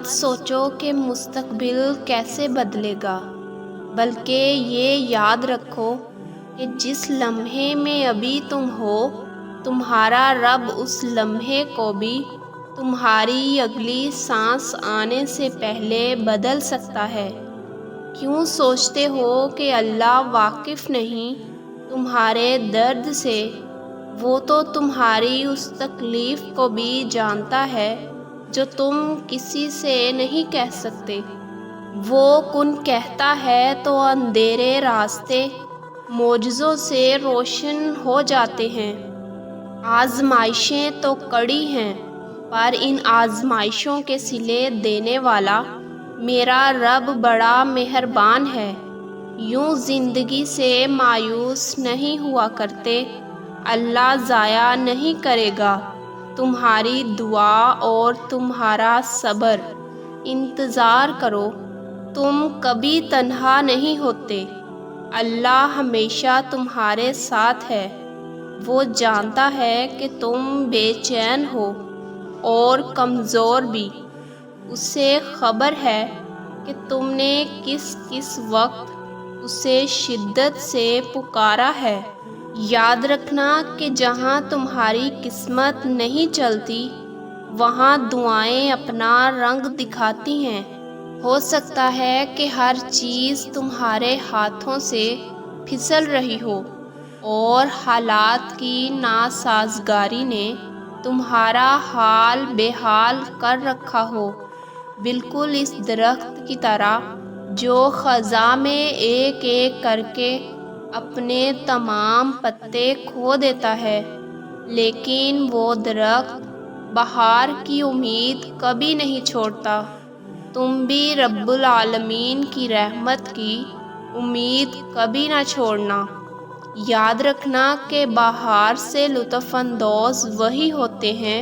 مت سوچو کہ مستقبل کیسے بدلے گا، بلکہ یہ یاد رکھو کہ جس لمحے میں ابھی تم ہو، تمہارا رب اس لمحے کو بھی تمہاری اگلی سانس آنے سے پہلے بدل سکتا ہے۔ کیوں سوچتے ہو کہ اللہ واقف نہیں تمہارے درد سے؟ وہ تو تمہاری اس تکلیف کو بھی جانتا ہے جو تم کسی سے نہیں کہہ سکتے۔ وہ کن کہتا ہے تو اندھیرے راستے معجزوں سے روشن ہو جاتے ہیں۔ آزمائشیں تو کڑی ہیں، پر ان آزمائشوں کے صلے دینے والا میرا رب بڑا مہربان ہے۔ یوں زندگی سے مایوس نہیں ہوا کرتے، اللہ ضائع نہیں کرے گا تمہاری دعا اور تمہارا صبر۔ انتظار کرو، تم کبھی تنہا نہیں ہوتے، اللہ ہمیشہ تمہارے ساتھ ہے۔ وہ جانتا ہے کہ تم بے چین ہو اور کمزور بھی، اسے خبر ہے کہ تم نے کس کس وقت اسے شدت سے پکارا ہے۔ یاد رکھنا کہ جہاں تمہاری قسمت نہیں چلتی، وہاں دعائیں اپنا رنگ دکھاتی ہیں۔ ہو سکتا ہے کہ ہر چیز تمہارے ہاتھوں سے پھسل رہی ہو اور حالات کی ناسازگاری نے تمہارا حال بے حال کر رکھا ہو، بالکل اس درخت کی طرح جو خزاں میں ایک ایک کر کے اپنے تمام پتے کھو دیتا ہے، لیکن وہ درخت بہار کی امید کبھی نہیں چھوڑتا۔ تم بھی رب العالمین کی رحمت کی امید کبھی نہ چھوڑنا۔ یاد رکھنا کہ بہار سے لطف اندوز وہی ہوتے ہیں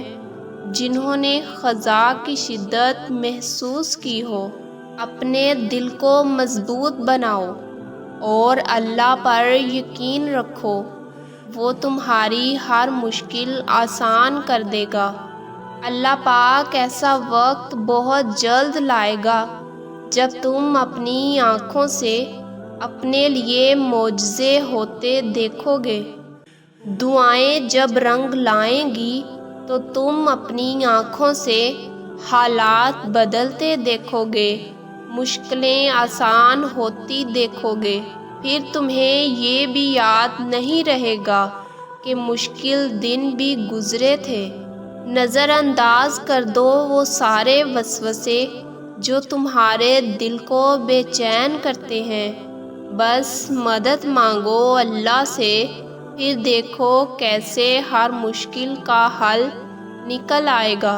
جنہوں نے خزاں کی شدت محسوس کی ہو۔ اپنے دل کو مضبوط بناؤ اور اللہ پر یقین رکھو، وہ تمہاری ہر مشکل آسان کر دے گا۔ اللہ پاک ایسا وقت بہت جلد لائے گا جب تم اپنی آنکھوں سے اپنے لیے معجزے ہوتے دیکھو گے۔ دعائیں جب رنگ لائیں گی تو تم اپنی آنکھوں سے حالات بدلتے دیکھو گے، مشکلیں آسان ہوتی دیکھو گے۔ پھر تمہیں یہ بھی یاد نہیں رہے گا کہ مشکل دن بھی گزرے تھے۔ نظر انداز کر دو وہ سارے وسوسے جو تمہارے دل کو بے چین کرتے ہیں، بس مدد مانگو اللہ سے، پھر دیکھو کیسے ہر مشکل کا حل نکل آئے گا۔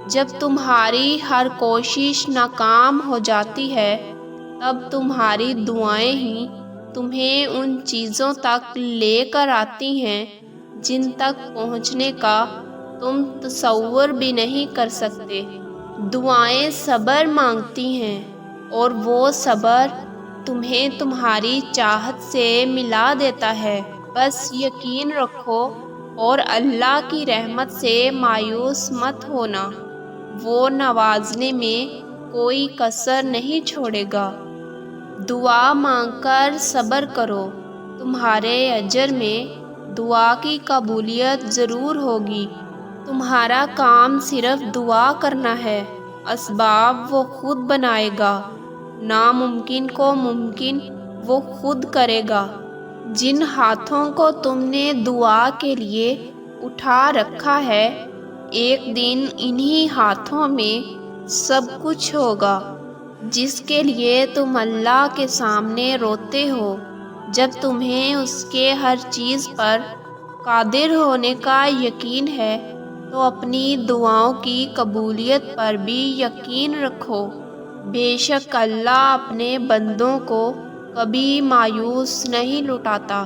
جب تمہاری ہر کوشش ناکام ہو جاتی ہے، تب تمہاری دعائیں ہی تمہیں ان چیزوں تک لے کر آتی ہیں جن تک پہنچنے کا تم تصور بھی نہیں کر سکتے۔ دعائیں صبر مانگتی ہیں اور وہ صبر تمہیں تمہاری چاہت سے ملا دیتا ہے۔ بس یقین رکھو اور اللہ کی رحمت سے مایوس مت ہونا، وہ نوازنے میں کوئی کسر نہیں چھوڑے گا۔ دعا مانگ کر صبر کرو، تمہارے اجر میں دعا کی قبولیت ضرور ہوگی۔ تمہارا کام صرف دعا کرنا ہے، اسباب وہ خود بنائے گا، ناممکن کو ممکن وہ خود کرے گا۔ جن ہاتھوں کو تم نے دعا کے لیے اٹھا رکھا ہے، ایک دن انہی ہاتھوں میں سب کچھ ہوگا۔ جس کے لیے تم اللہ کے سامنے روتے ہو، جب تمہیں اس کے ہر چیز پر قادر ہونے کا یقین ہے، تو اپنی دعاؤں کی قبولیت پر بھی یقین رکھو۔ بے شک اللہ اپنے بندوں کو کبھی مایوس نہیں لوٹاتا۔